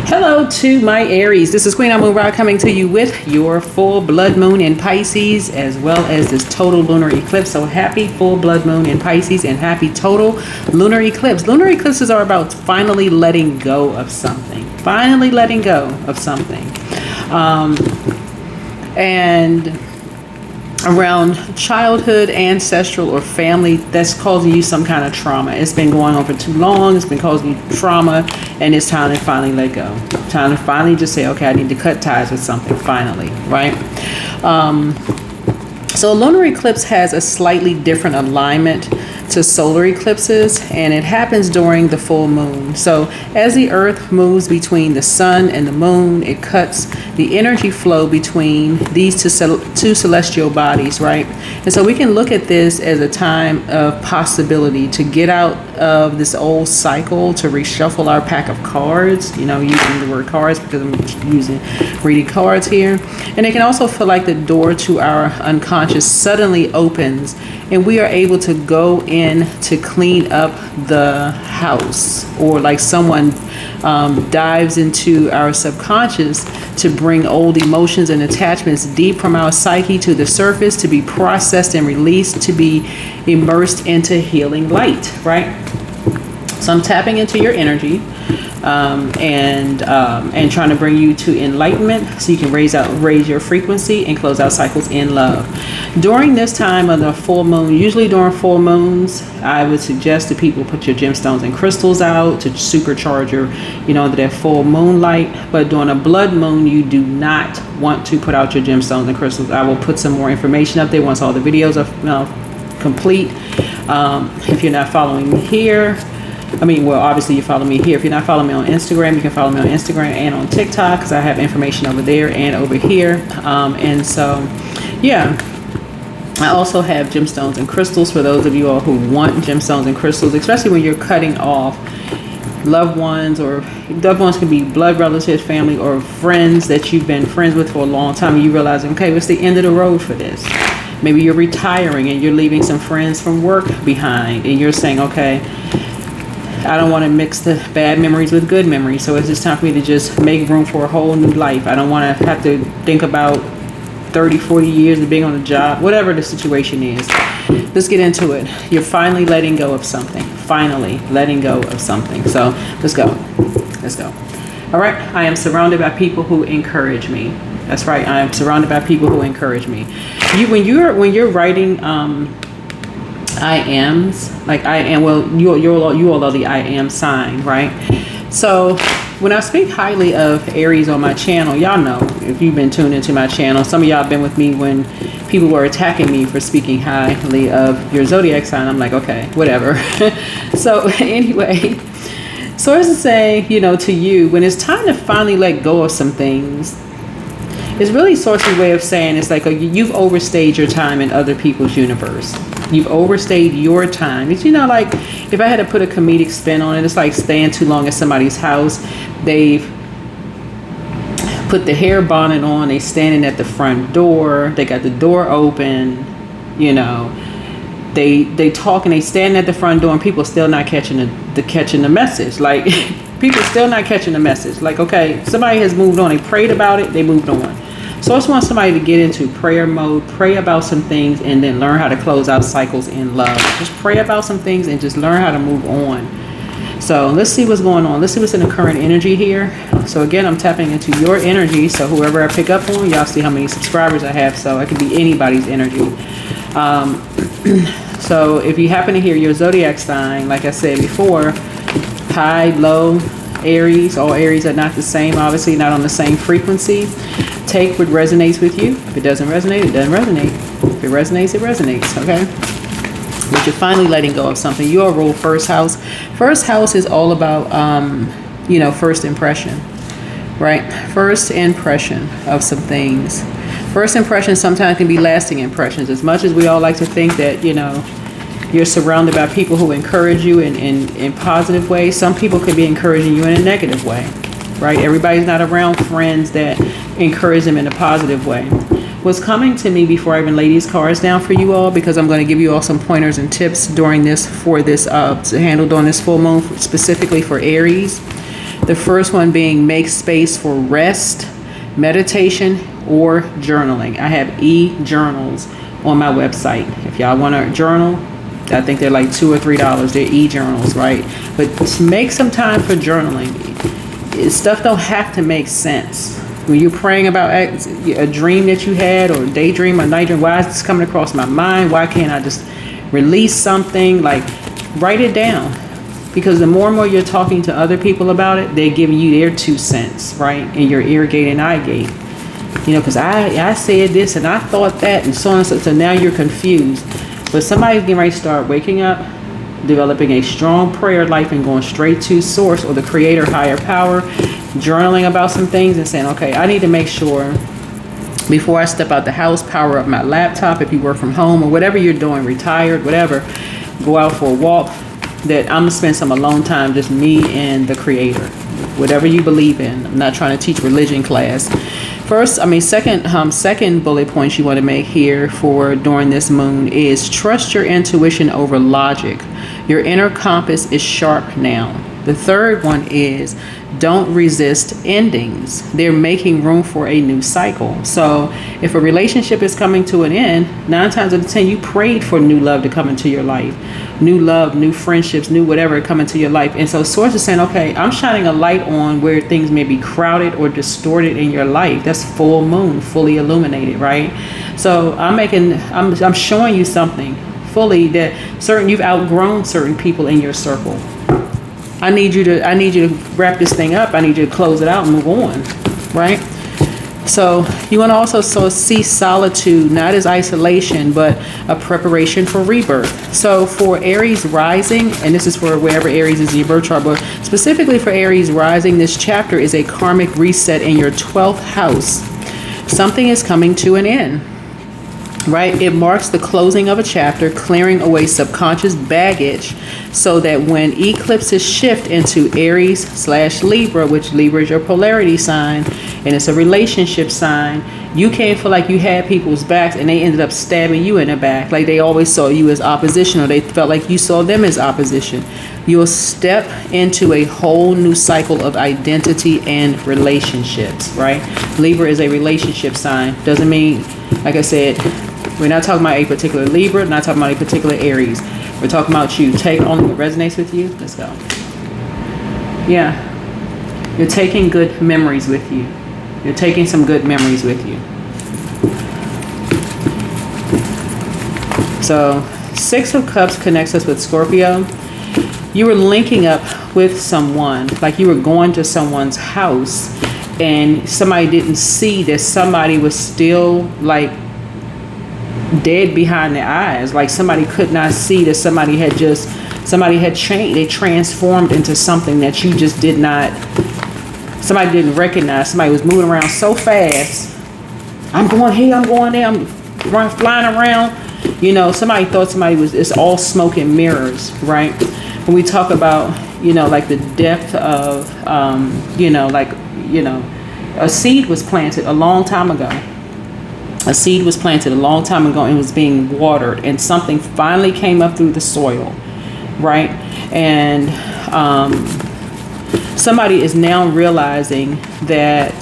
Hello to my Aries. This is Queen Amun Ra coming to you with your full blood moon in Pisces as well as this total lunar eclipse. So happy full blood moon in Pisces and happy total lunar eclipse. Lunar eclipses are about finally letting go of something. Finally letting go of something. And around childhood, ancestral, or family that's causing you some kind of trauma. It's been going on for too long. It's been causing you trauma, and it's time to finally let go. Time to finally just say, okay, I need to cut ties with something finally, right? So a lunar eclipse has a slightly different alignment to solar eclipses, and it happens during the full moon. So as the earth moves between the sun and the moon, it cuts the energy flow between these two celestial bodies, right? And so we can look at this as a time of possibility to get out of this old cycle, to reshuffle our pack of cards, using the word cards because I'm reading cards here. And it can also feel like the door to our unconscious suddenly opens and we are able to go in to clean up the house, or like someone dives into our subconscious to bring old emotions and attachments deep from our psyche to the surface, to be processed and released, to be immersed into healing light, right? So I'm tapping into your energy and trying to bring you to enlightenment so you can raise your frequency and close out cycles in love. During this time of the full moon, usually during full moons, I would suggest that people put your gemstones and crystals out to supercharge your, that full moonlight. But during a blood moon, you do not want to put out your gemstones and crystals. I will put some more information up there once all the videos are complete. If you're not following me here, obviously you follow me here. If you're not following me on Instagram, you can follow me on Instagram and on TikTok because I have information over there and over here. And so, yeah. I also have gemstones and crystals for those of you all who want gemstones and crystals, especially when you're cutting off loved ones, or loved ones can be blood relatives, family, or friends that you've been friends with for a long time, and you realize, okay, what's the end of the road for this? Maybe you're retiring and you're leaving some friends from work behind, and you're saying, okay, I don't want to mix the bad memories with good memories, so it's just time for me to just make room for a whole new life. I don't want to have to think about 30, 40 years of being on a job, whatever the situation is. Let's get into it. You're finally letting go of something. Finally letting go of something. So let's go. Let's go. All right. I am surrounded by people who encourage me. That's right. I am surrounded by people who encourage me. When you're writing I ams, like I am, well, you all are the I am sign, right? So when I speak highly of Aries on my channel, y'all know, if you've been tuned into my channel, some of y'all have been with me when people were attacking me for speaking highly of your zodiac sign. I'm like, okay, whatever. So anyway, so as to say, to you, when it's time to finally let go of some things, it's really Source's way of saying it's like you've overstayed your time in other people's universe. You've overstayed your time. It's, like if I had to put a comedic spin on it, it's like staying too long at somebody's house. They've put the hair bonnet on. They standing at the front door. They got the door open. They talking. They standing at the front door, and people still not catching the message. Like people still not catching the message. Like, okay, somebody has moved on. They prayed about it. They moved on. So I just want somebody to get into prayer mode, pray about some things, and then learn how to close out cycles in love. Just pray about some things and just learn how to move on. So let's see what's going on. Let's see what's in the current energy here. So again, I'm tapping into your energy. So whoever I pick up on, y'all see how many subscribers I have. So it could be anybody's energy. So if you happen to hear your zodiac sign, like I said before, high, low, Aries, all Aries are not the same, obviously not on the same frequency. Take what resonates with you. If it doesn't resonate, it doesn't resonate. If it resonates, it resonates, okay? But you're finally letting go of something. You all rule first house. First house is all about, first impression, right? First impression of some things. First impressions sometimes can be lasting impressions. As much as we all like to think that, you're surrounded by people who encourage you in positive ways, some people could be encouraging you in a negative way, right? Everybody's not around friends that encourage them in a positive way. What's coming to me before I even lay these cards down for you all, because I'm going to give you all some pointers and tips during this to handle during this full moon, specifically for Aries. The first one being make space for rest, meditation, or journaling. I have e-journals on my website. If y'all want to journal, I think they're like $2 or $3. They're e-journals, right? But make some time for journaling. Stuff don't have to make sense. When you're praying about a dream that you had, or a daydream, or night dream, why is this coming across my mind? Why can't I just release something? Like, write it down. Because the more and more you're talking to other people about it, they're giving you their 2 cents, right? And your ear gate and eye gate. You know, because I said this and I thought that and so on and so. So now you're confused. But somebody's getting ready to start waking up, developing a strong prayer life and going straight to source or the creator, higher power, journaling about some things and saying, okay, I need to make sure before I step out the house, power up my laptop if you work from home or whatever you're doing, retired, whatever, go out for a walk, that I'm going to spend some alone time, just me and the creator, whatever you believe in. I'm not trying to teach religion class. Second bullet point you want to make here for during this moon is trust your intuition over logic. Your inner compass is sharp now. The third one is don't resist endings. They're making room for a new cycle. So if a relationship is coming to an end, 9 times out of 10, you prayed for new love to come into your life. New love, new friendships, new whatever come into your life. And so Source is saying, okay, I'm shining a light on where things may be crowded or distorted in your life. That's full moon, fully illuminated, right? So I'm showing you something fully that you've outgrown certain people in your circle. I need you to wrap this thing up. I need you to close it out and move on, right? So you want to also see solitude not as isolation, but a preparation for rebirth. So for Aries rising, and this is for wherever Aries is in your birth chart, but specifically for Aries rising, this chapter is a karmic reset in your 12th house. Something is coming to an end. Right? It marks the closing of a chapter, clearing away subconscious baggage so that when eclipses shift into Aries/Libra, which Libra is your polarity sign, and it's a relationship sign, you can't feel like you had people's backs and they ended up stabbing you in the back. Like they always saw you as opposition, or they felt like you saw them as opposition. You'll step into a whole new cycle of identity and relationships, right? Libra is a relationship sign. Doesn't mean, like I said, we're not talking about a particular Libra, not talking about a particular Aries. We're talking about you. Take only what resonates with you. Let's go. Yeah. You're taking good memories with you. You're taking some good memories with you. So, 6 of Cups connects us with Scorpio. You were linking up with someone, like you were going to someone's house, and somebody didn't see that somebody was still like dead behind their eyes. Like somebody could not see that somebody had changed. They transformed into something that you just did not, somebody didn't recognize. Somebody was moving around so fast. I'm going here, I'm going there, I'm flying around. You know, somebody thought it's all smoke and mirrors, right? When we talk about, like the depth of, a seed was planted a long time ago. A seed was planted a long time ago and was being watered, and something finally came up through the soil, right? And somebody is now realizing that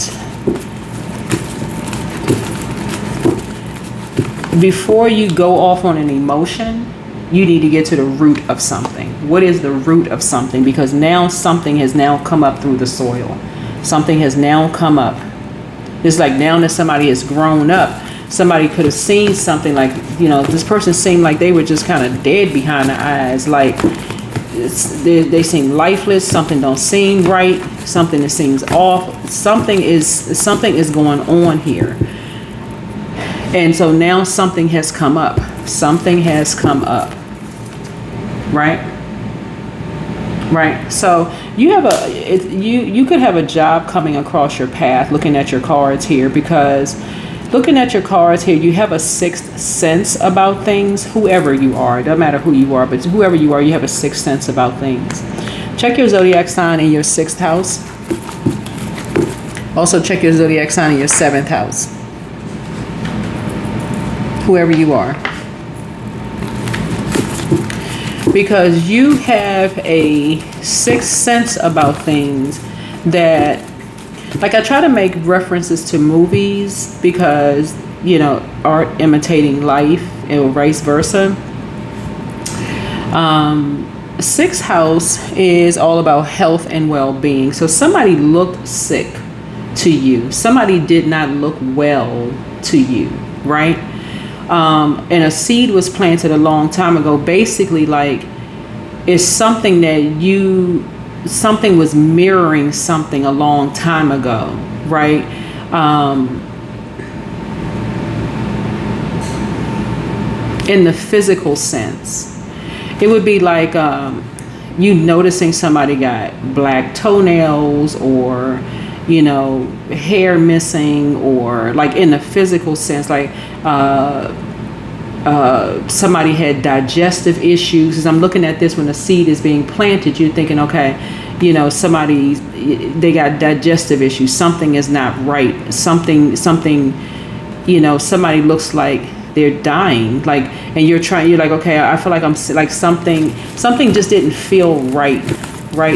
before you go off on an emotion, you need to get to the root of something. What is the root of something? Because now something has now come up through the soil. Something has now come up. It's like now that somebody has grown up, somebody could have seen something like, this person seemed like they were just kind of dead behind the eyes. Like they seem lifeless. Something don't seem right. Something that seems off. Something is going on here. And so now something has come up. Something has come up. Right? Right. So you could have a job coming across your path, looking at your cards here, because looking at your cards here, you have a sixth sense about things. Whoever you are, it doesn't matter who you are, but whoever you are, you have a sixth sense about things. Check your zodiac sign in your 6th house. Also check your zodiac sign in your 7th house. Whoever you are. Because you have a sixth sense about things that, like, I try to make references to movies because, you know, art imitating life and vice versa. Sixth house is all about health and well-being. So somebody looked sick to you. Somebody did not look well to you, right? And a seed was planted a long time ago. Basically, like, it's something that something was mirroring something a long time ago, right? In the physical sense. It would be like you noticing somebody got black toenails, or, you know, hair missing, or like in the physical sense, like somebody had digestive issues. As I'm looking at this, when the seed is being planted, you're thinking, okay, you know, they got digestive issues. Something is not right. Something, you know, somebody looks like they're dying, like, and you're like, okay, I feel like I'm like something just didn't feel right.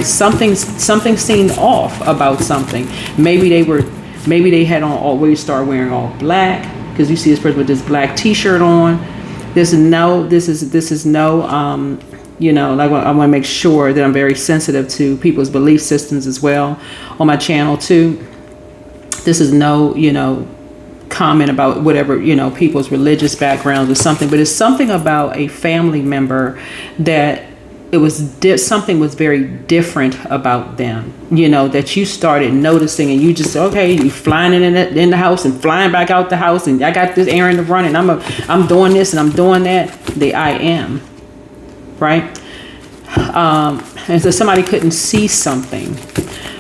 Something seemed off about something. Maybe they had on all, where you start wearing all black, because you see this person with this black t-shirt on. This is no, you know, like, I want to make sure that I'm very sensitive to people's belief systems as well on my channel too. This is no, you know, comment about whatever, you know, people's religious backgrounds or something, but it's something about a family member that something was very different about them, you know, that you started noticing, and you just, okay, you flying in the house and flying back out the house, and I got this errand to run, and I'm doing this and I'm doing that. I am, right? And so somebody couldn't see something,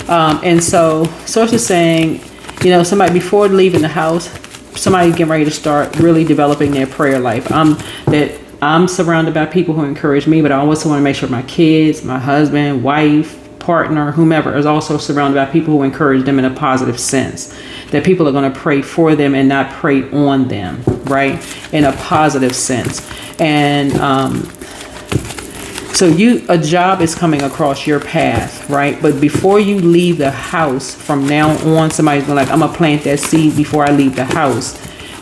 and so source is saying, you know, somebody before leaving the house, somebody getting ready to start really developing their prayer life. I'm surrounded by people who encourage me, but I also want to make sure my kids, my husband, wife, partner, whomever is also surrounded by people who encourage them in a positive sense. That people are going to pray for them and not pray on them, right? In a positive sense. And so a job is coming across your path, right? But before you leave the house, from now on, somebody's going to, like, I'm going to plant that seed before I leave the house.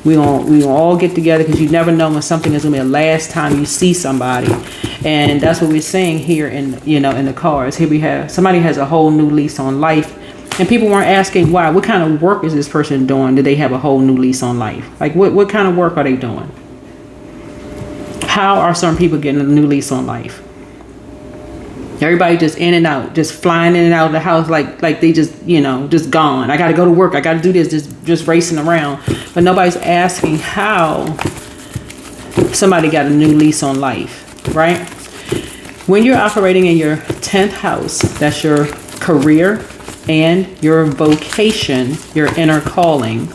We gonna all get together, because you never know when something is gonna be the last time you see somebody, and that's what we're saying here in, you know, in the cards. Here we have somebody has a whole new lease on life, and people weren't asking why. What kind of work is this person doing? Did they have a whole new lease on life? Like, what kind of work are they doing? How are some people getting a new lease on life? Everybody just in and out, just flying in and out of the house, like they just, you know, just gone. I got to go to work. I got to do this, just racing around. But nobody's asking how somebody got a new lease on life, right? When you're operating in your 10th house, that's your career and your vocation, your inner calling.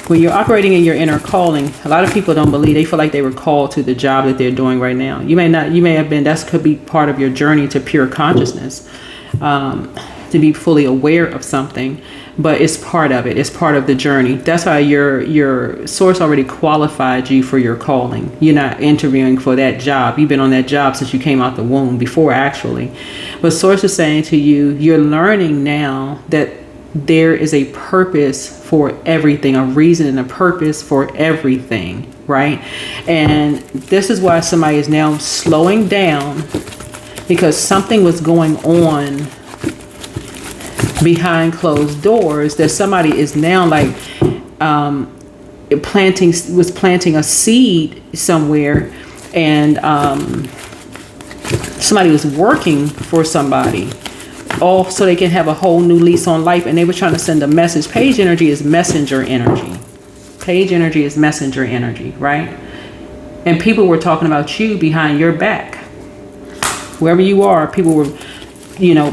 When you're operating in your inner calling, a lot of people don't believe, they feel like they were called to the job that they're doing right now. You may have been, that could be part of your journey to pure consciousness, to be fully aware of something, but it's part of it. It's part of the journey. That's why your source already qualified you for your calling. You're not interviewing for that job. You've been on that job since you came out the womb, before actually. But source is saying to you, you're learning now that there is a purpose for everything, a reason and a purpose for everything, right? And this is why somebody is now slowing down, because something was going on behind closed doors, that somebody is now like planting a seed somewhere, and somebody was working for somebody, all so they can have a whole new lease on life, and they were trying to send a message. Page energy is messenger energy. Page energy is messenger energy, right? And people were talking about you behind your back. Wherever you are, people were, you know,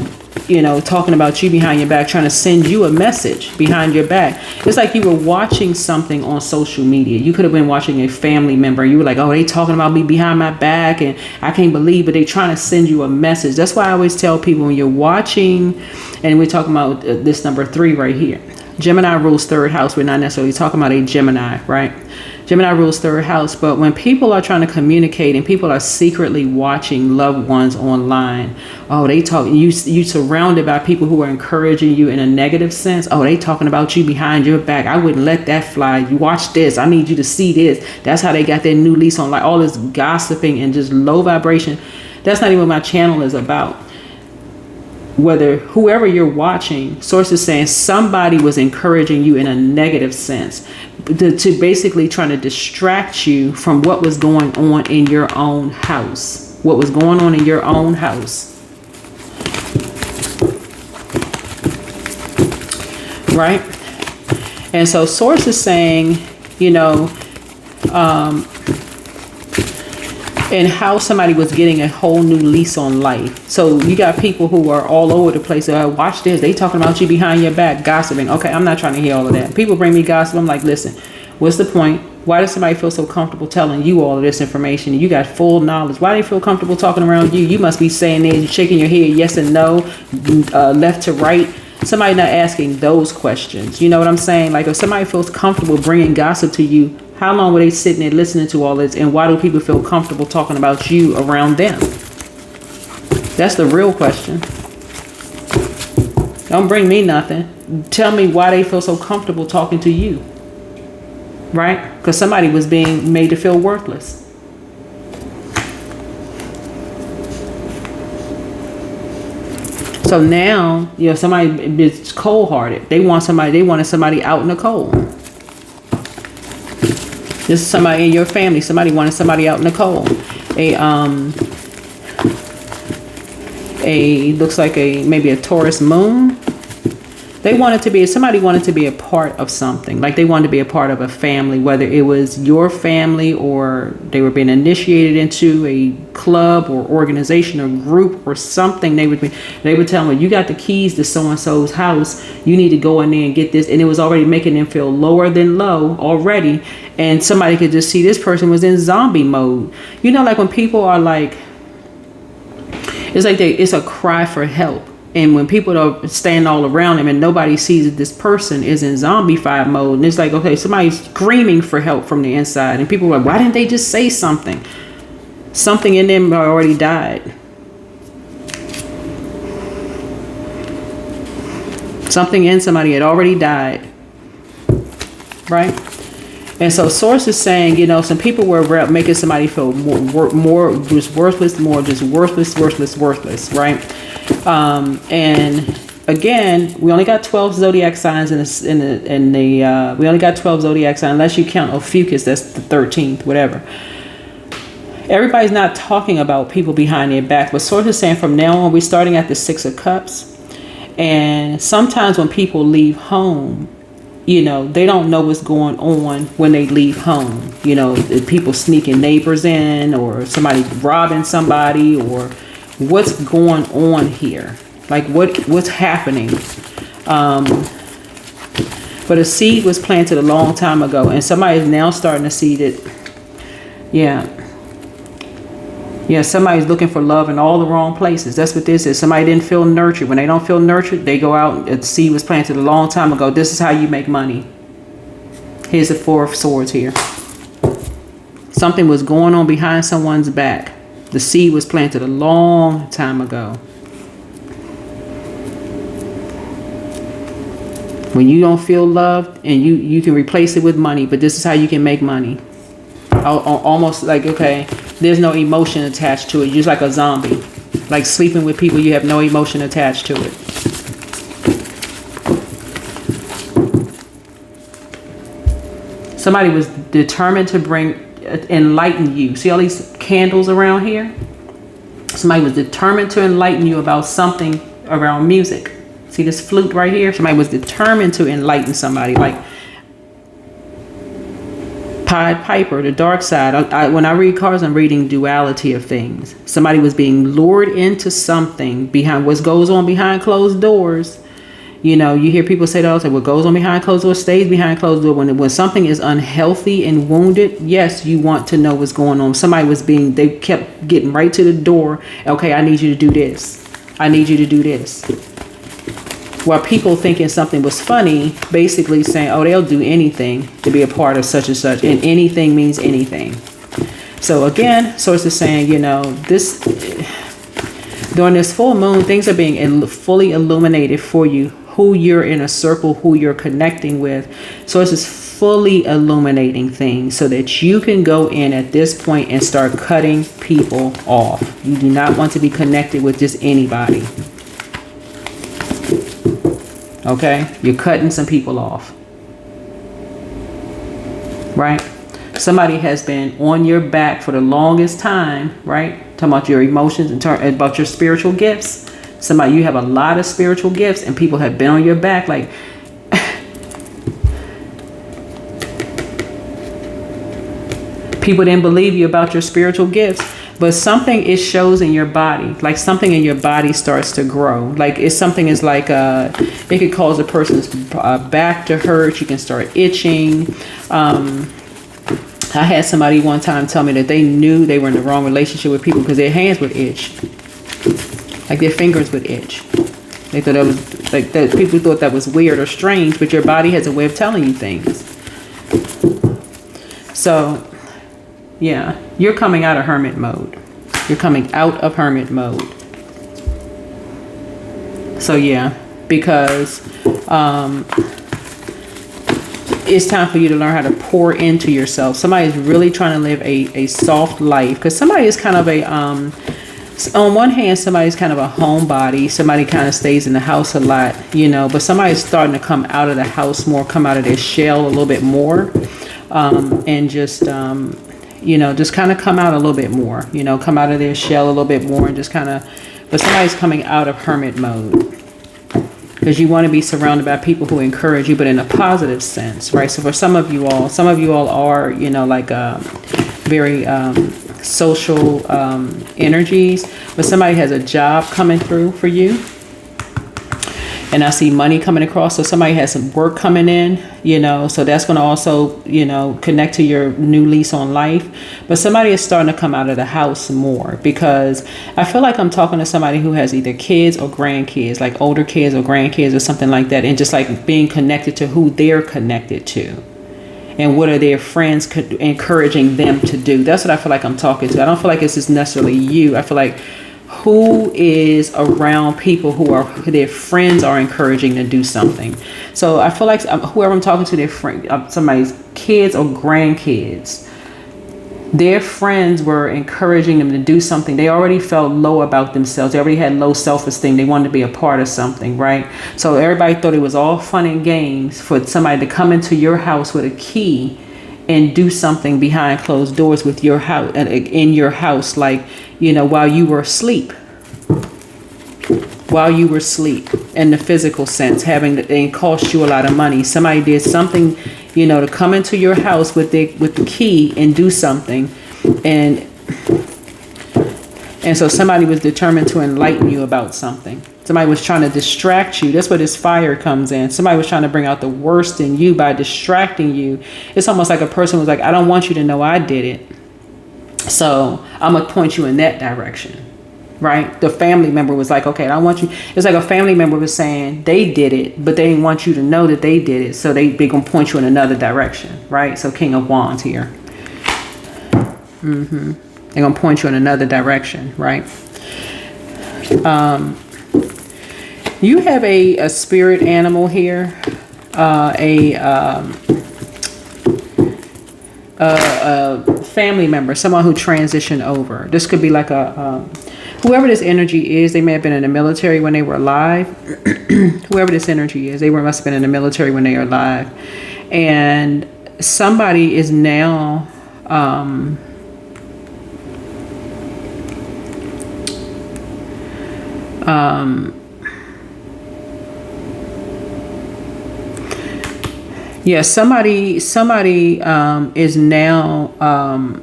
talking about you behind your back, trying to send you a message behind your back. It's like you were watching something on social media. You could have been watching a family member. You were like, oh, they talking about me behind my back, and I can't believe it. They trying to send you a message. That's why I always tell people, when you're watching, and we're talking about this number 3 right here. Gemini rules 3rd house. We're not necessarily talking about a Gemini, right? Gemini rules third house, but when people are trying to communicate and people are secretly watching loved ones online, oh, they talk, you surrounded by people who are encouraging you in a negative sense. Oh, they talking about you behind your back. I wouldn't let that fly. You watch this. I need you to see this. That's how they got their new lease on, like all this gossiping and just low vibration. That's not even what my channel is about. Whether whoever you're watching, sources saying somebody was encouraging you in a negative sense to basically trying to distract you from what was going on in your own house. What was going on in your own house. Right? And so source is saying, you know, and how somebody was getting a whole new lease on life. So you got people who are all over the place. Watch this. They talking about you behind your back, gossiping. Okay, I'm not trying to hear all of that. People bring me gossip. I'm like, listen, what's the point? Why does somebody feel so comfortable telling you all of this information? You got full knowledge. Why do they feel comfortable talking around you? You must be saying this, shaking your head, yes and no, left to right. Somebody not asking those questions. You know what I'm saying? Like if somebody feels comfortable bringing gossip to you, how long were they sitting there listening to all this? And why do people feel comfortable talking about you around them? That's the real question. Don't bring me nothing. Tell me why they feel so comfortable talking to you. Right? Because somebody was being made to feel worthless. So now, you know, somebody is cold-hearted. They wanted somebody out in the cold. This is somebody in your family. Somebody wanted somebody out in the cold. Looks like maybe a Taurus moon. Somebody wanted to be a part of something. Like they wanted to be a part of a family, whether it was your family or they were being initiated into a club or organization or group or something. They would tell them, you got the keys to so-and-so's house. You need to go in there and get this. And it was already making them feel lower than low already. And somebody could just see this person was in zombie mode. You know, like when people are like, it's a cry for help. And when people are standing all around them and nobody sees that this person is in zombie-fied mode, and it's like, okay, somebody's screaming for help from the inside. And people are like, why didn't they just say something? Something in them already died. Something in somebody had already died. Right? And so source is saying, you know, some people were making somebody feel more just worthless, worthless, right? And again, we only got 12 zodiac signs we only got 12 zodiac signs, unless you count Ophiuchus, that's the 13th, whatever. Everybody's not talking about people behind their back, but source is saying from now on, we're starting at the 6 of Cups. And sometimes when people leave home, you know, they don't know what's going on when they leave home. You know, people sneaking neighbors in, or somebody robbing somebody, or what's going on here. Like what's happening. But a seed was planted a long time ago, and somebody is now starting to see that, somebody's looking for love in all the wrong places. That's what this is. Somebody didn't feel nurtured. When they don't feel nurtured, they go out. The seed was planted a long time ago. This is how you make money. Here's the 4 of Swords here. Something was going on behind someone's back. The seed was planted a long time ago. When you don't feel loved, and you can replace it with money, but this is how you can make money. Almost like, okay, there's no emotion attached to it. You're just like a zombie. Like sleeping with people, you have no emotion attached to it. Somebody was determined to enlighten you. See all these candles around here? Somebody was determined to enlighten you about something around music. See this flute right here? Somebody was determined to enlighten somebody. Like Pied Piper, the dark side. When I read cards, I'm reading duality of things. Somebody was being lured into something behind what goes on behind closed doors. You know, you hear people say that all the time, what goes on behind closed doors stays behind closed doors. When something is unhealthy and wounded, yes, you want to know what's going on. They kept getting right to the door. Okay, I need you to do this. I need you to do this. while people thinking something was funny, basically saying, oh, they'll do anything to be a part of such and such, and anything means anything. So again, source is saying, you know, this during this full moon, things are being fully illuminated for you, who you're in a circle, who you're connecting with. Source is fully illuminating things so that you can go in at this point and start cutting people off. You do not want to be connected with just anybody. Okay? You're cutting some people off. Right? Somebody has been on your back for the longest time, right? Talking about your emotions and about your spiritual gifts. Somebody, you have a lot of spiritual gifts and people have been on your back. Like, people didn't believe you about your spiritual gifts, but something it shows in your body, like something in your body starts to grow. Like it's something is like, it could cause a person's back to hurt. You can start itching. I had somebody one time tell me that they knew they were in the wrong relationship with people because their hands would itch. Like their fingers would itch. They thought that was like that. People thought that was weird or strange, but your body has a way of telling you things. So, yeah, you're coming out of hermit mode. You're coming out of hermit mode. So yeah, because it's time for you to learn how to pour into yourself. Somebody is really trying to live a soft life, because somebody is kind of a on one hand, somebody's kind of a homebody. Somebody kind of stays in the house a lot, you know, but somebody's starting to come out of the house more, come out of their shell a little bit more, and just you know, just kind of come out a little bit more, you know, come out of their shell a little bit more, and just kind of, but somebody's coming out of hermit mode. Because you want to be surrounded by people who encourage you, but in a positive sense, right? So for some of you all are, you know, like very social energies, but somebody has a job coming through for you. And I see money coming across. So somebody has some work coming in, you know, so that's going to also, you know, connect to your new lease on life. But somebody is starting to come out of the house more, because I feel like I'm talking to somebody who has either kids or grandkids, like older kids or grandkids or something like that. And just like being connected to who they're connected to. And what are their friends encouraging them to do? That's what I feel like I'm talking to. I don't feel like it's just necessarily you. I feel like who is around people who their friends are encouraging to do something. So I feel like whoever I'm talking to, their friend, somebody's kids or grandkids, their friends were encouraging them to do something. They already felt low about themselves. They already had low self-esteem. They wanted to be a part of something, right? So everybody thought it was all fun and games for somebody to come into your house with a key and do something behind closed doors with your house, in your house, like, you know, while you were asleep. While you were asleep, in the physical sense, it cost you a lot of money. Somebody did something, you know, to come into your house with the key and do something, and so somebody was determined to enlighten you about something. Somebody was trying to distract you. That's where this fire comes in. Somebody was trying to bring out the worst in you by distracting you. It's almost like a person was like, I don't want you to know I did it, so I'm gonna point you in that direction. Right? The family member was like, okay, I don't want you. It's like a family member was saying they did it, but they didn't want you to know that they did it. So they're going to point you in another direction. Right? So King of Wands here. They're going to point you in another direction. Right? You have a spirit animal here. A family member, someone who transitioned over. This could be like whoever this energy is, they may have been in the military when they were alive. Whoever this energy is, must have been in the military when they were alive. And somebody is now somebody is now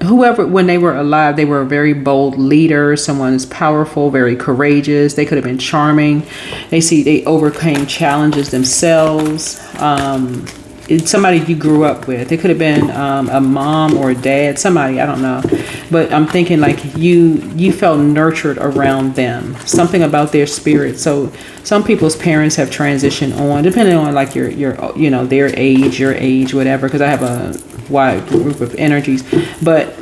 whoever, when they were alive, they were a very bold leader. Someone is powerful, very courageous. They could have been charming. They overcame challenges themselves. It's somebody you grew up with. It could have been a mom or a dad, somebody, I don't know. but I'm thinking like you felt nurtured around them, something about their spirit. So some people's parents have transitioned on, depending on like your you know, their age, your age, whatever, because I have a wide group of energies. But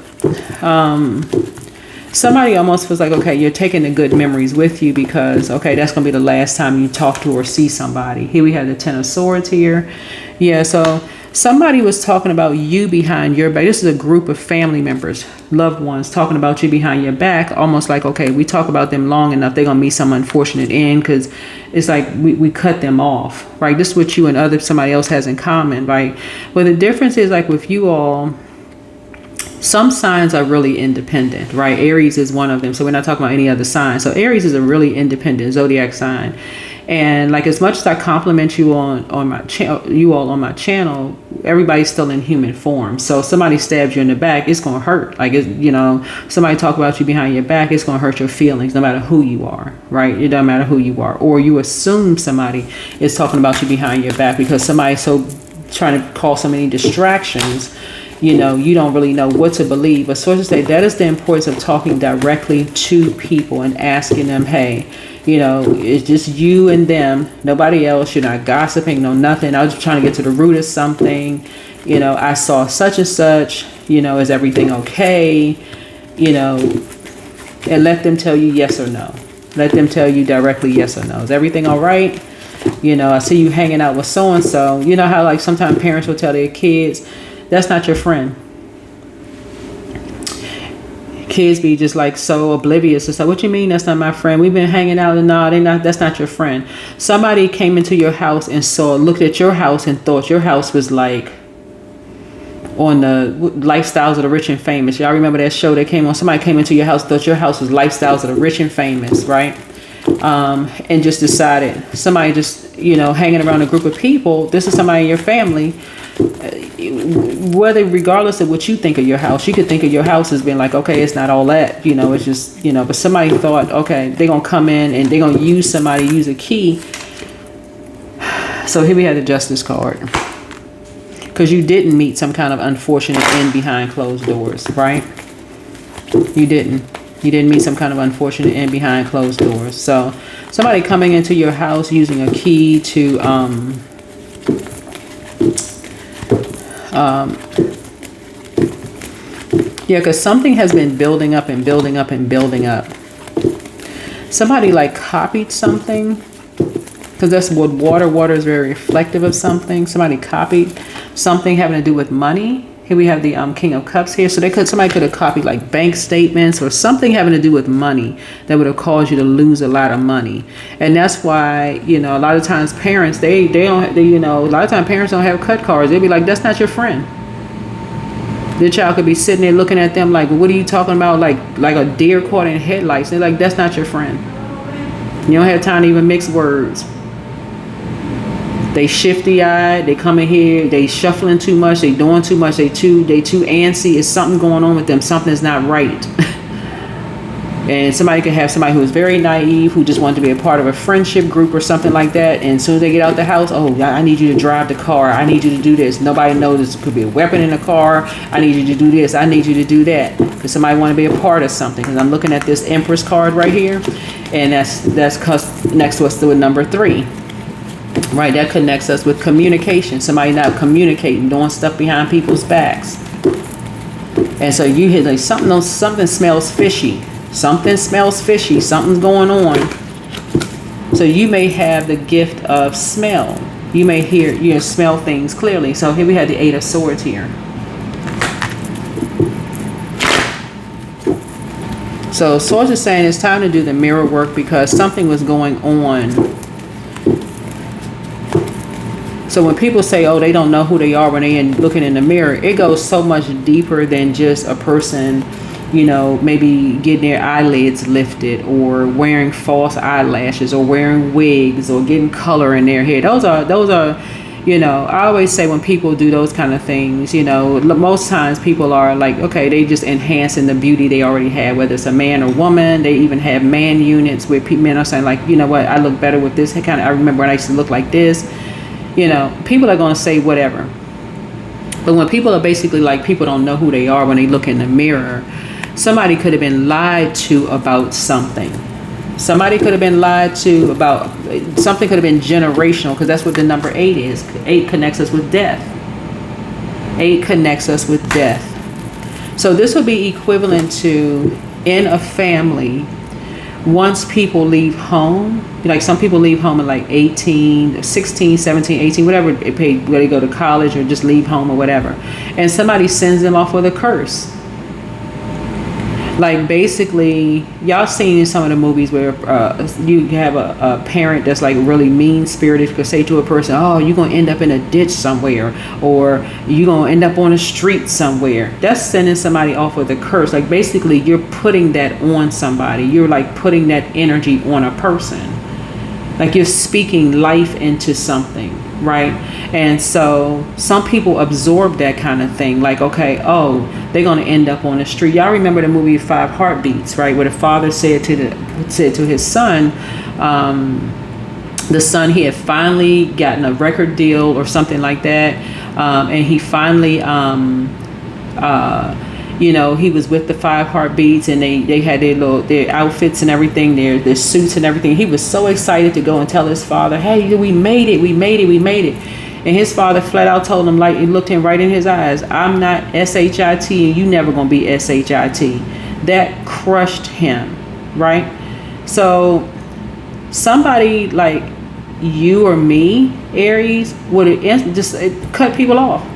somebody almost feels like, okay, you're taking the good memories with you, because okay, that's gonna be the last time you talk to or see somebody. Here we have the Ten of Swords here. Yeah, so somebody was talking about you behind your back. This is a group of family members, loved ones, talking about you behind your back, almost like, okay, we talk about them long enough, they're gonna meet some unfortunate end, because it's like we cut them off, right? This is what you and somebody else has in common, right? But the difference is, like with you all, some signs are really independent, right? Aries is one of them, so we're not talking about any other sign. So Aries is a really independent zodiac sign. And like, as much as I compliment you on my channel, you all on my channel, everybody's still in human form. So somebody stabs you in the back, it's gonna hurt. Like, it's, you know, somebody talk about you behind your back, it's gonna hurt your feelings, no matter who you are, right? It doesn't matter who you are. Or you assume somebody is talking about you behind your back because somebody's so trying to cause so many distractions. You know, you don't really know what to believe. But sources say that is the importance of talking directly to people and asking them, hey, you know, it's just you and them, nobody else. You're not gossiping, no nothing. I was just trying to get to the root of something. You know, I saw such and such, you know, is everything okay? You know, and let them tell you yes or no. Let them tell you directly yes or no. Is everything all right? You know, I see you hanging out with so-and-so. You know how like sometimes parents will tell their kids, that's not your friend. Kids be just like so oblivious. It's like, what you mean that's not my friend? We've been hanging out, and no, that's not your friend. Somebody came into your house and looked at your house and thought your house was like on the Lifestyles of the Rich and Famous. Y'all remember that show that came on? Somebody came into your house, thought your house was Lifestyles of the Rich and Famous, right? And just decided, somebody just, you know, hanging around a group of people, this is somebody in your family, whether regardless of what you think of your house, you could think of your house as being like, okay, it's not all that, you know, it's just, you know, but somebody thought, okay, they're gonna come in and they're gonna use a key. So here we have the Justice card, because you didn't meet some kind of unfortunate end behind closed doors, right? You didn't meet some kind of unfortunate end behind closed doors. So somebody coming into your house using a key to yeah, because something has been building up and building up and building up. Somebody like copied something, because that's what water is very reflective of something. Somebody copied something having to do with money. Here we have the King of Cups here. So somebody could have copied like bank statements or something having to do with money that would have caused you to lose a lot of money. And that's why, you know, a lot of times parents, they you know, a lot of times parents don't have cut cards. They'd be like, that's not your friend. The child could be sitting there looking at them like, well, what are you talking about? Like a deer caught in headlights. They're like, that's not your friend. You don't have time to even mix words. They shifty-eyed, they come in here, they shuffling too much, they doing too much, they too antsy. It's something going on with them, something's not right. And somebody could have somebody who is very naive, who just wanted to be a part of a friendship group or something like that, and as soon as they get out the house, oh, I need you to drive the car, I need you to do this. Nobody knows there could be a weapon in the car, I need you to do this, I need you to do that. Because somebody want to be a part of something. Because I'm looking at this Empress card right here, and that's next to us with number 3. Right, that connects us with communication. Somebody not communicating, doing stuff behind people's backs. And so you hear like something smells fishy. Something smells fishy. Something's going on. So you may have the gift of smell. You may smell things clearly. So here we have the 8 of Swords here. So Swords is saying it's time to do the mirror work, because something was going on. So when people say, oh, they don't know who they are when they're looking in the mirror, it goes so much deeper than just a person, you know, maybe getting their eyelids lifted or wearing false eyelashes or wearing wigs or getting color in their hair. Those are, you know, I always say when people do those kind of things, you know, most times people are like, okay, they just enhancing the beauty they already have, whether it's a man or woman. They even have man units where men are saying like, you know what, I look better with this kind of, I remember when I used to look like this. You know, people are going to say whatever. But when people are basically like, people don't know who they are when they look in the mirror, Somebody could have been lied to about something. Somebody could have been lied to about something. Could have been generational, because that's what the number 8 is. 8 connects us with death. 8 connects us with death. So this would be equivalent to, in a family, once people leave home, like some people leave home at like 18, 16, 17, 18, whatever, whether they go to college or just leave home or whatever, and somebody sends them off with a curse. Like basically, y'all seen in some of the movies where you have a parent that's like really mean spirited, could say to a person, oh, you're going to end up in a ditch somewhere, or you're going to end up on a street somewhere. That's sending somebody off with a curse. Like basically you're putting that on somebody. You're like putting that energy on a person. Like you're speaking life into something, right? And so some people absorb that kind of thing. Like, okay, oh, they're going to end up on the street. Y'all remember the movie 5 Heartbeats, right? Where the father said to his son, the son, he had finally gotten a record deal or something like that. And he finally, he was with the 5 Heartbeats, and they had their outfits and everything, their suits and everything. He was so excited to go and tell his father, hey, we made it. And his father flat out told him, like, he looked him right in his eyes, I'm not SHIT, and you never gonna be SHIT. That crushed him, right? So somebody like you or me, Aries, would just cut people off.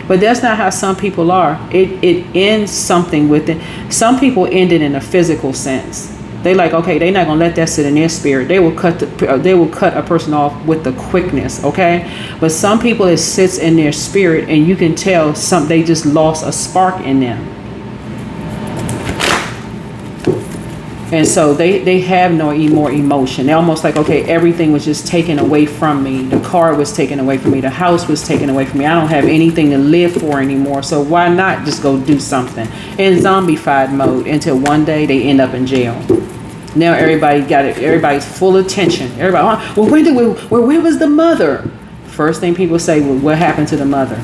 But that's not how some people are. It ends something with it. Some people end it in a physical sense. They like, okay, they're not gonna let that sit in their spirit. They will cut a person off with the quickness, okay? But some people, it sits in their spirit, and you can tell they just lost a spark in them. And so they have no more emotion. They're almost like, okay, everything was just taken away from me. The car was taken away from me. The house was taken away from me. I don't have anything to live for anymore. So why not just go do something in zombified mode until one day they end up in jail. Now everybody's full of tension. Everybody, well, where was the mother? First thing people say, well, what happened to the mother?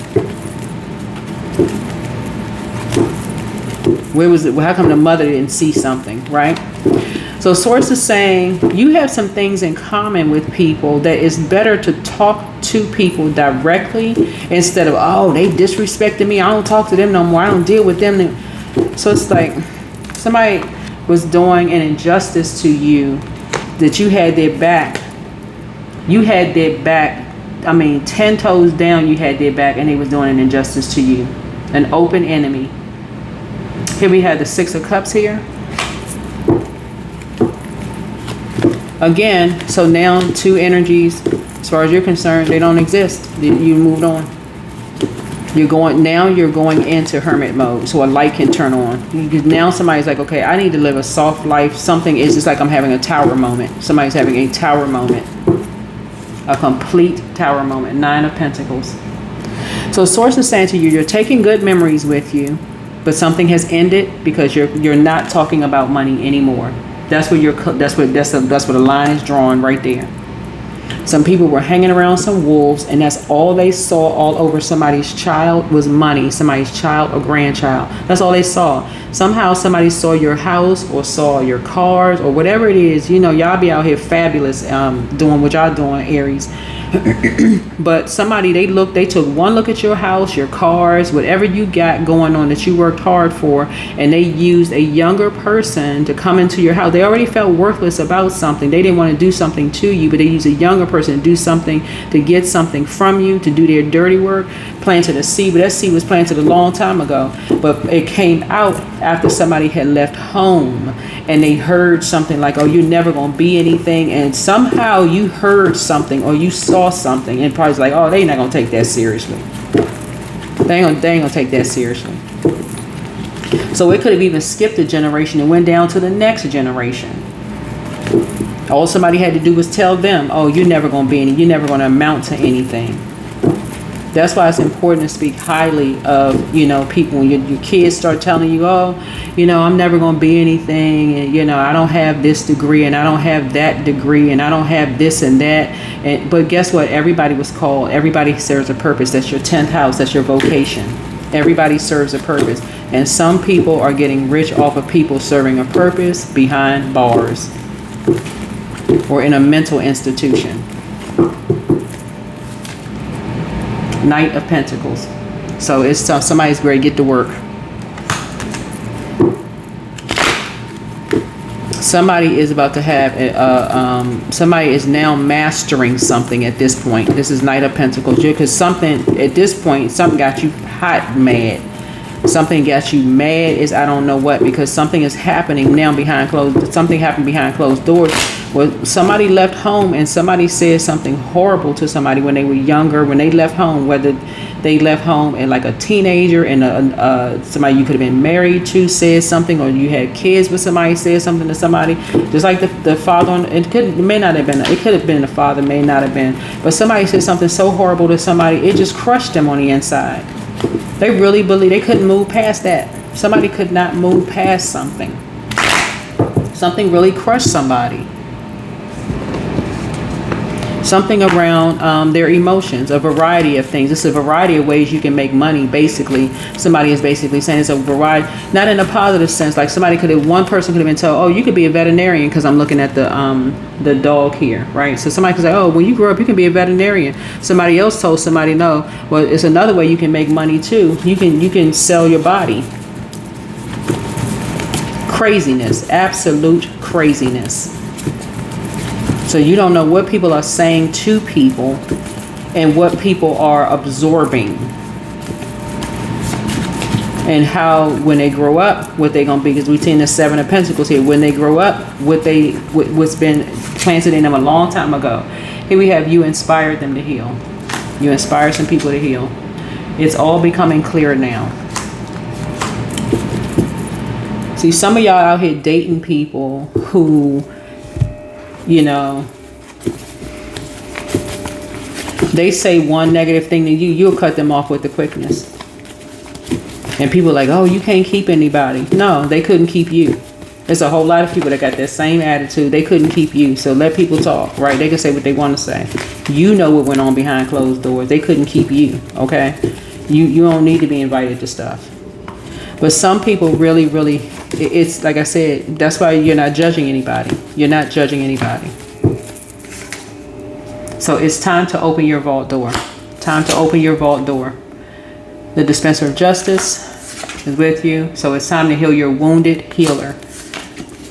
Where was it? Well, how come the mother didn't see something, right? So source is saying you have some things in common with people that it's better to talk to people directly instead of, oh, they disrespected me, I don't talk to them no more, I don't deal with them. So it's like somebody was doing an injustice to you, that you had their back. You had their back. 10 toes down, you had their back, and they was doing an injustice to you. An open enemy. Here we have the 6 of Cups here. Again, so now 2 energies, as far as you're concerned, they don't exist. You moved on. You're going into hermit mode, so a light can turn on. Now somebody's like, okay, I need to live a soft life. Something is just like I'm having a tower moment. Somebody's having a tower moment. A complete tower moment. 9 of Pentacles. So source is saying to you, you're taking good memories with you, but something has ended because you're not talking about money anymore. That's where the line is drawn right there. Some people were hanging around some wolves, and that's all they saw all over somebody's child was money, somebody's child or grandchild. That's all they saw. Somehow somebody saw your house or saw your cars or whatever it is. Y'all be out here fabulous doing what y'all doing, Aries. But somebody, they took one look at your house, your cars, whatever you got going on that you worked hard for, and they used a younger person to come into your house. They already felt worthless about something. They didn't want to do something to you, but they used a younger person to do something, to get something from you, to do their dirty work, planted a seed. But that seed was planted a long time ago, but it came out after somebody had left home, and they heard something like, oh, you're never going to be anything, and somehow you heard something or you saw something, and probably like, oh, they not gonna take that seriously. They ain't gonna take that seriously. So it could have even skipped a generation and went down to the next generation. All somebody had to do was tell them, oh, you're never gonna be you're never gonna amount to anything. That's why it's important to speak highly of, people. When your kids start telling you, oh, I'm never going to be anything. And, I don't have this degree and I don't have that degree and I don't have this and that. But guess what? Everybody was called. Everybody serves a purpose. That's your 10th house. That's your vocation. Everybody serves a purpose. And some people are getting rich off of people serving a purpose behind bars or in a mental institution. Knight of Pentacles. So it's somebody's great. Get to work. Somebody is about to have somebody is now mastering something at this point. This is Knight of Pentacles, because something at this point, something got you hot mad. Something got you mad is I don't know what, because something is happening now something happened behind closed doors. Well, somebody left home and somebody said something horrible to somebody when they were younger, when they left home, whether they left home and like a teenager and somebody you could have been married to said something, or you had kids with somebody said something to somebody, just like the father, it could have been the father, may not have been, but somebody said something so horrible to somebody, it just crushed them on the inside. They really believe they couldn't move past that. Somebody could not move past something. Something really crushed somebody. Something around their emotions, a variety of things. It's a variety of ways you can make money, basically. Somebody is basically saying it's a variety, not in a positive sense. Like one person could have been told, oh, you could be a veterinarian, because I'm looking at the dog here, right? So somebody could say, oh, when you grow up, you can be a veterinarian. Somebody else told somebody, no. Well, it's another way you can make money too. You can sell your body. Craziness, absolute craziness. So you don't know what people are saying to people and what people are absorbing. And how, when they grow up, what they're going to be. Because we've seen the Seven of Pentacles here. When they grow up, what's been planted in them a long time ago. Here we have you inspired them to heal. You inspired some people to heal. It's all becoming clear now. See, some of y'all out here dating people who, you know, they say one negative thing to you, you'll cut them off with the quickness. And people are like, oh, you can't keep anybody. No, they couldn't keep you. There's a whole lot of people that got that same attitude. They couldn't keep you. So let people talk, right? They can say what they want to say. You know what went on behind closed doors. They couldn't keep you, okay? You don't need to be invited to stuff. But some people really, it's like I said, that's why you're not judging anybody. You're not judging anybody. So it's time to open your vault door. Time to open your vault door. The dispenser of justice is with you. So it's time to heal your wounded healer.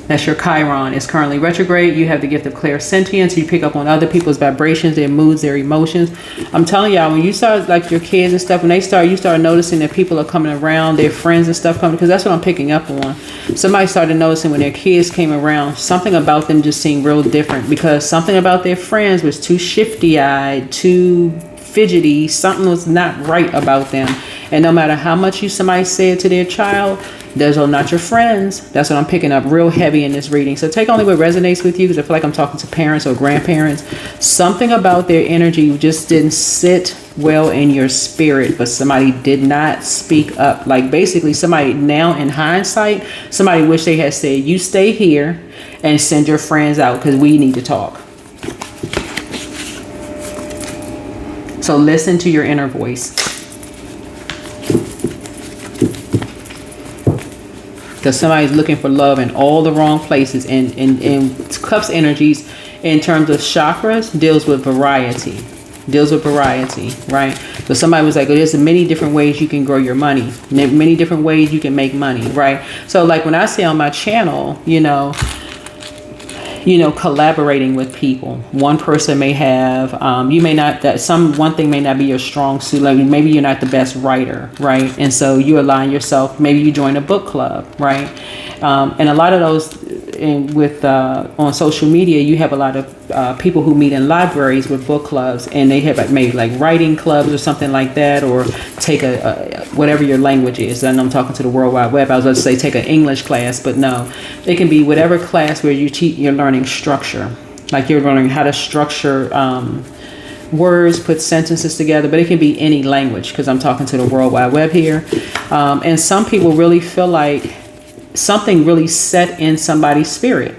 That's your Chiron. It's currently retrograde. You have the gift of clairsentience. You pick up on other people's vibrations, their moods, their emotions. I'm telling y'all, when you start, like your kids and stuff, when they start, you start noticing that people are coming around, their friends and stuff coming, because that's what I'm picking up on. Somebody started noticing when their kids came around, something about them just seemed real different, because something about their friends was too shifty-eyed, too fidgety. Something was not right about them. And no matter how much somebody said to their child, those are not your friends. That's what I'm picking up real heavy in this reading. So take only what resonates with you, because I feel like I'm talking to parents or grandparents. Something about their energy just didn't sit well in your spirit, but somebody did not speak up. Like basically somebody now in hindsight, somebody wish they had said, you stay here and send your friends out because we need to talk. So listen to your inner voice. Because somebody's looking for love in all the wrong places. And Cups energies in terms of chakras deals with variety. Deals with variety, right? So somebody was like, oh, there's many different ways you can grow your money. Many different ways you can make money, right? So like when I say on my channel, you know, collaborating with people. One person may have, you may not, one thing may not be your strong suit. Like maybe you're not the best writer, right? And so you align yourself, maybe you join a book club, right? And a lot of those on social media, you have a lot of people who meet in libraries with book clubs, and they have maybe like writing clubs or something like that, or take whatever your language is. I know I'm talking to the World Wide Web. I was going to say take an English class, but no, it can be whatever class where you're learning structure, like you're learning how to structure words, put sentences together, but it can be any language, because I'm talking to the World Wide Web here. And some people really feel like something really set in somebody's spirit.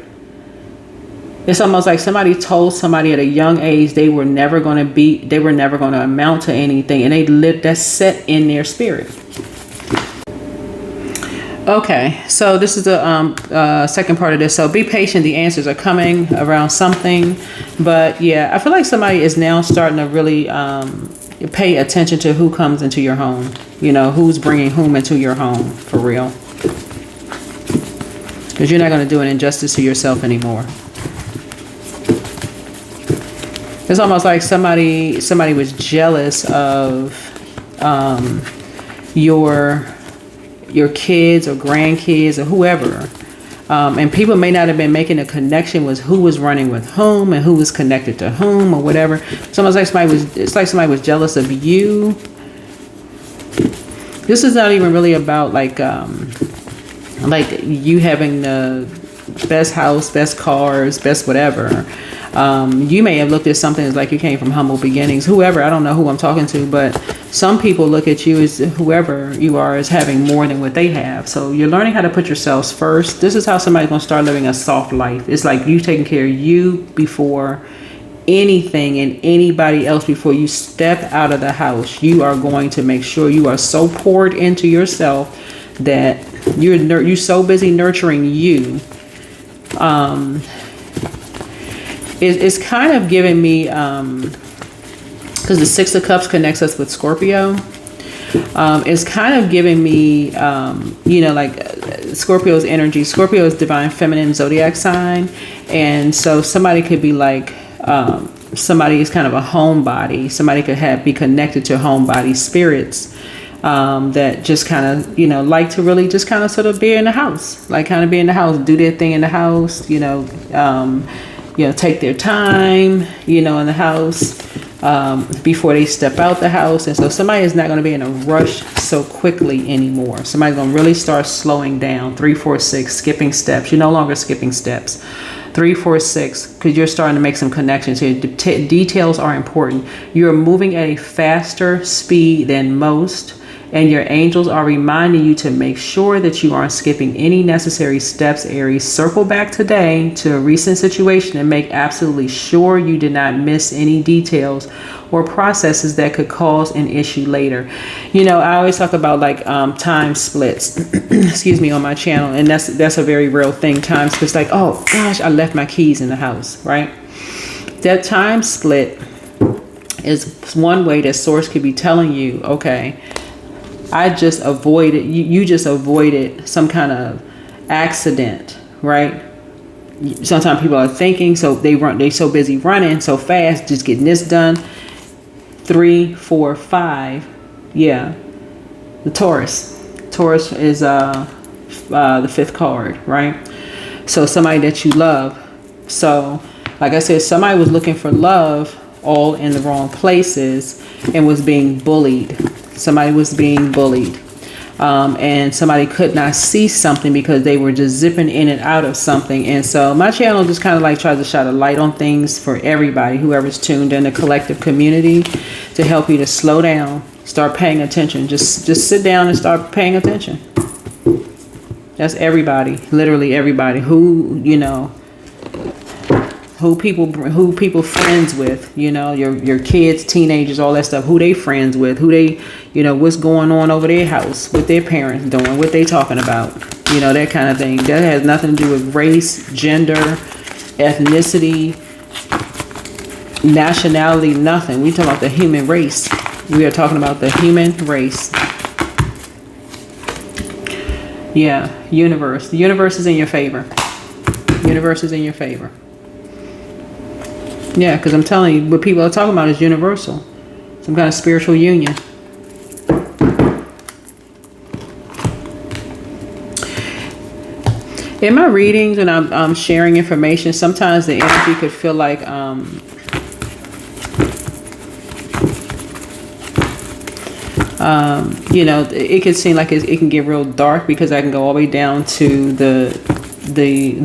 It's almost like somebody told somebody at a young age they were never going to amount to anything, and they lived that set in their spirit. Okay, so this is the second part of this. So be patient. The answers are coming around something. But yeah, I feel like somebody is now starting to really pay attention to who comes into your home. You know, who's bringing whom into your home for real. Because you're not going to do an injustice to yourself anymore. It's almost like somebody was jealous of your kids or grandkids or whoever. And people may not have been making a connection with who was running with whom and who was connected to whom or whatever. It's almost like somebody was jealous of you. This is not even really about like you having the best house, best cars, best whatever. You may have looked at something as like you came from humble beginnings, whoever, I don't know who I'm talking to, but some people look at you as whoever you are as having more than what they have. So you're learning how to put yourselves first. This is how somebody's going to start living a soft life. It's like you taking care of you before anything and anybody else. Before you step out of the house, you are going to make sure you are so poured into yourself that you're so busy nurturing you. It's kind of giving me, because the Six of Cups connects us with Scorpio. It's kind of giving me, like Scorpio's energy. Scorpio is divine feminine zodiac sign. And so somebody could be like, somebody is kind of a homebody. Somebody could be connected to homebody spirits. That just kind of, like to really just kind of sort of be in the house, like kind of be in the house, do their thing in the house, take their time, in the house, before they step out the house. And so somebody is not going to be in a rush so quickly anymore. Somebody's going to really start slowing down. 3, 4, 6, skipping steps. You're no longer skipping steps. 3, 4, 6, because you're starting to make some connections here. Details are important. You're moving at a faster speed than most. And your angels are reminding you to make sure that you aren't skipping any necessary steps, Aries. Circle back today to a recent situation and make absolutely sure you did not miss any details or processes that could cause an issue later. I always talk about like time splits, excuse me, on my channel. And that's a very real thing. Time splits, like, oh gosh, I left my keys in the house, right? That time split is one way that source could be telling you, okay, I just avoided, you just avoided some kind of accident, right? Sometimes people are thinking, so they so busy running so fast, just getting this done. 3, 4, 5, yeah. The Taurus. Taurus is the 5th card, right? So somebody that you love. So, like I said, somebody was looking for love all in the wrong places and was being bullied. Somebody was being bullied. And somebody could not see something because they were just zipping in and out of something. And so my channel just kind of like tries to shine a light on things for everybody, whoever's tuned in, the collective community, to help you to slow down, start paying attention. Just sit down and start paying attention. That's everybody, literally everybody who people friends with, your kids, teenagers, all that stuff, who they friends with, who they, what's going on over their house, what their parents doing, what they talking about, that kind of thing. That has nothing to do with race, gender, ethnicity, nationality, nothing. We talking about the human race. We are talking about the human race. Yeah, universe. The universe is in your favor. Universe is in your favor. Yeah, because I'm telling you, what people are talking about is universal. Some kind of spiritual union. In my readings, when I'm sharing information, sometimes the energy could feel like, it could seem like it can get real dark because I can go all the way down to the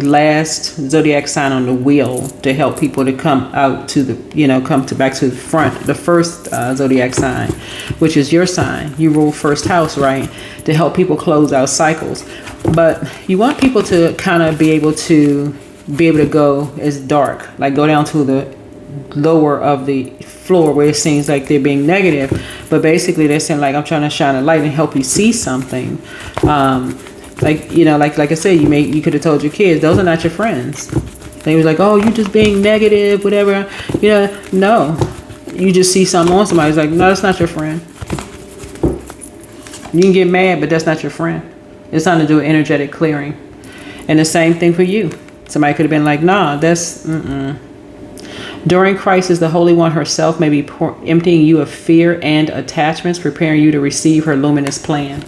last zodiac sign on the wheel to help people to come out to the, back to the front. The first zodiac sign, which is your sign. You rule first house, right? To help people close out cycles. But you want people to kind of be able to go as dark, like go down to the lower of the floor where it seems like they're being negative. But basically they're saying like, I'm trying to shine a light and help you see something. Like, you know, like I said, you could have told your kids, those are not your friends. They was like, oh, you just being negative, whatever. You know, no. You just see something on somebody. It's like, no, that's not your friend. You can get mad, but that's not your friend. It's time to do an energetic clearing. And the same thing for you. Somebody could have been like, nah, that's, During crisis, the Holy One herself may be emptying you of fear and attachments, preparing you to receive her luminous plan.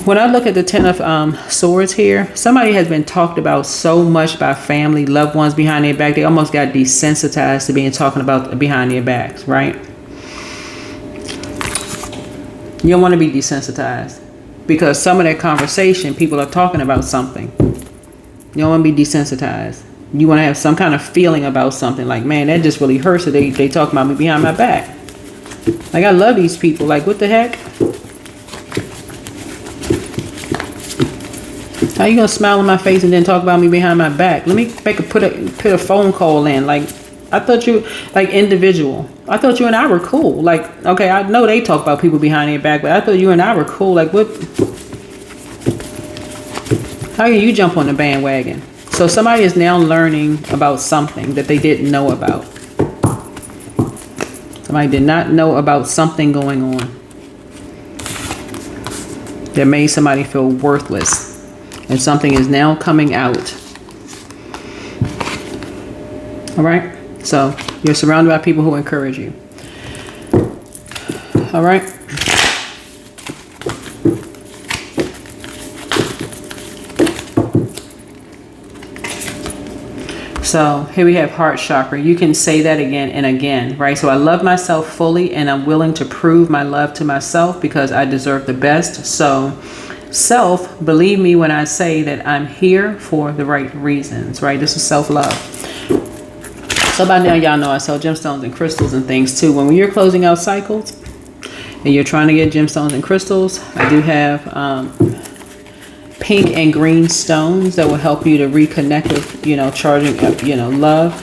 When I look at the Ten of Swords here, somebody has been talked about so much by family, loved ones behind their back. They almost got desensitized to being talking about behind their backs, right? You don't want to be desensitized because some of that conversation, people are talking about something. You don't want to be desensitized. You want to have some kind of feeling about something like, man, that just really hurts that they talk about me behind my back. Like, I love these people. Like, what the heck? How you gonna smile in my face and then talk about me behind my back? Let me put a phone call in. Like, I thought you, like, individual. I thought you and I were cool. Like, okay, I know they talk about people behind their back, but I thought you and I were cool. Like, what? How can you jump on the bandwagon? So somebody is now learning about something that they didn't know about. Somebody did not know about something going on that made somebody feel worthless. And something is now coming out. All right? So you're surrounded by people who encourage you. All right? So here we have heart chakra. You can say that again and again, right? So I love myself fully and I'm willing to prove my love to myself because I deserve the best. So self, believe me when I say that I'm here for the right reasons, right? This is self-love. So by now, y'all know I sell gemstones and crystals and things too. When you're closing out cycles and you're trying to get gemstones and crystals, I do have pink and green stones that will help you to reconnect with, you know, charging up, you know, love.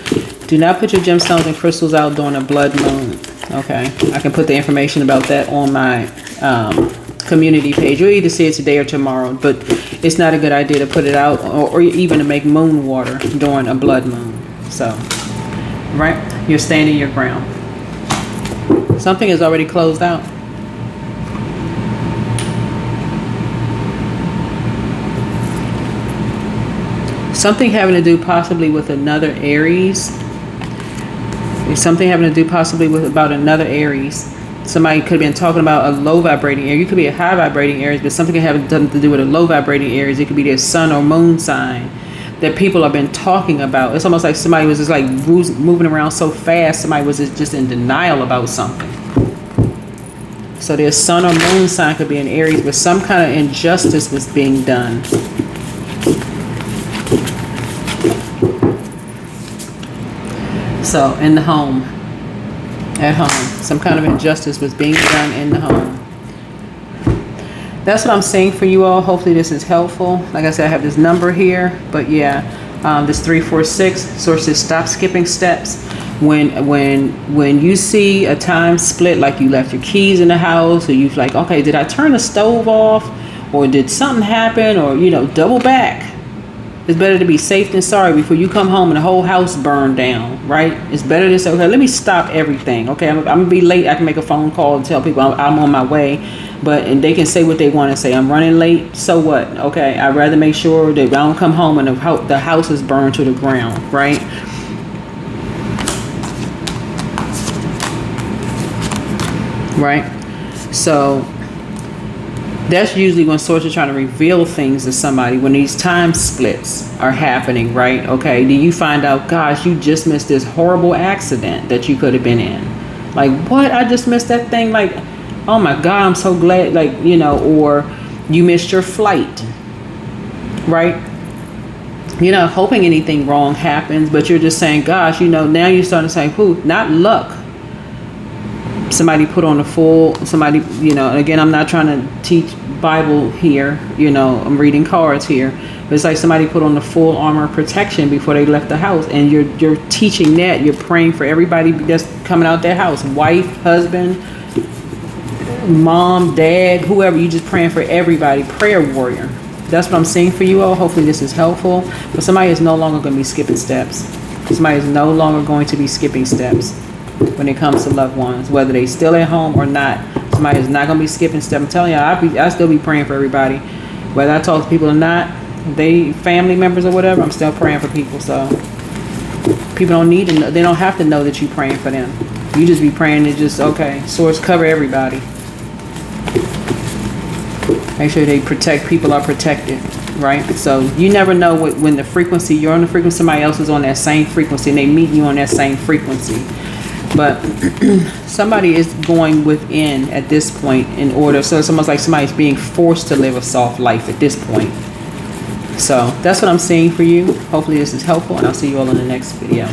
Do not put your gemstones and crystals out during a blood moon. Okay. I can put the information about that on my community page. You'll either see it today or tomorrow, but it's not a good idea to put it out or even to make moon water during a blood moon. So, right? You're standing your ground. Something is already closed out. Something having to do possibly with another Aries. Something having to do possibly with about another Aries. Somebody could have been talking about a low vibrating Aries. You could be a high vibrating Aries, but something can have something to do with a low vibrating Aries. It could be their sun or moon sign that people have been talking about. It's almost like somebody was just like moving around so fast. Somebody was just in denial about something. So their sun or moon sign could be an Aries, but some kind of injustice was being done. So in the home, at home, some kind of injustice was being done in the home. That's what I'm saying for you all. Hopefully this is helpful. Like I said, I have this number here, but yeah, this 346. Source says stop skipping steps. When you see a time split, like you left your keys in the house, or you've like, okay, did I turn the stove off, or did something happen, or you know, double back. It's better to be safe than sorry before you come home and the whole house burned down, right? It's better to say, okay, let me stop everything. Okay, I'm gonna be late. I can make a phone call and tell people I'm on my way, and they can say what they want to say. I'm running late. So what? Okay, I'd rather make sure that I don't come home and the house is burned to the ground, right? Right. So that's usually when source is trying to reveal things to somebody, when these time splits are happening, right? Okay, do you find out, gosh, you just missed this horrible accident that you could have been in. Like, what? I just missed that thing. Like, oh my God, I'm so glad, like, you know, or you missed your flight, right? You're not hoping anything wrong happens, but you're just saying, gosh, you know, now you're starting to say, who, not luck. Somebody put on somebody, you know, again, I'm not trying to teach Bible here, you know, I'm reading cards here, but it's like somebody put on the full armor of protection before they left the house, and you're teaching that, you're praying for everybody that's coming out their house, wife, husband, mom, dad, whoever, you just praying for everybody, prayer warrior. That's what I'm seeing for you all. Hopefully this is helpful. But somebody is no longer going to be skipping steps. Somebody is no longer going to be skipping steps when it comes to loved ones, whether they still at home or not. Somebody is not going to be skipping steps. I'm telling you, I still be praying for everybody, whether I talk to people or not. They family members or whatever, I'm still praying for people. So people don't need to know, they don't have to know that you're praying for them. You just be praying to just, okay, source cover everybody. Make sure they protect, people are protected, right? So you never know when the frequency, you're on the frequency, somebody else is on that same frequency and they meet you on that same frequency. But somebody is going within at this point in order. So it's almost like somebody's being forced to live a soft life at this point. So that's what I'm seeing for you. Hopefully this is helpful, and I'll see you all in the next video.